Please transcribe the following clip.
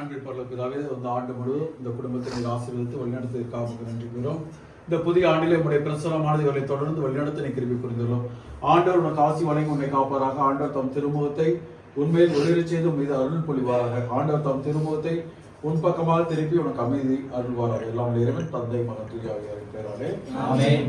அன்பில் பரலோக பிதாவே, இந்த ஆண்டு முழுவதும் இந்த குடும்பத்தை நீர் ஆசீர்வதித்து வழிநடத்துவதற்காக நன்றி கூறுகிறோம். இந்த புதிய ஆண்டிலே உடைய பிரசுரமானது இவரை தொடர்ந்து வழிநடத்த நீ கிருபை புரிந்துள்ளோம். ஆண்டவர் உனக்கு ஆசி வழங்கி உன்னை காப்பாராக. ஆண்டவர் தம் திருமுகத்தை உண்மையில் ஒளிரச் செய்து மீது அருள் பொழிவாராக. ஆண்டவர் தம் திருமுகத்தை உன் பக்கமாக திருப்பி உனக்கு அமைதி அருள்வாராக. எல்லாம் இறைவன் தந்தை மகன் தூய ஆவியாரின் பெயராலே ஆமென்.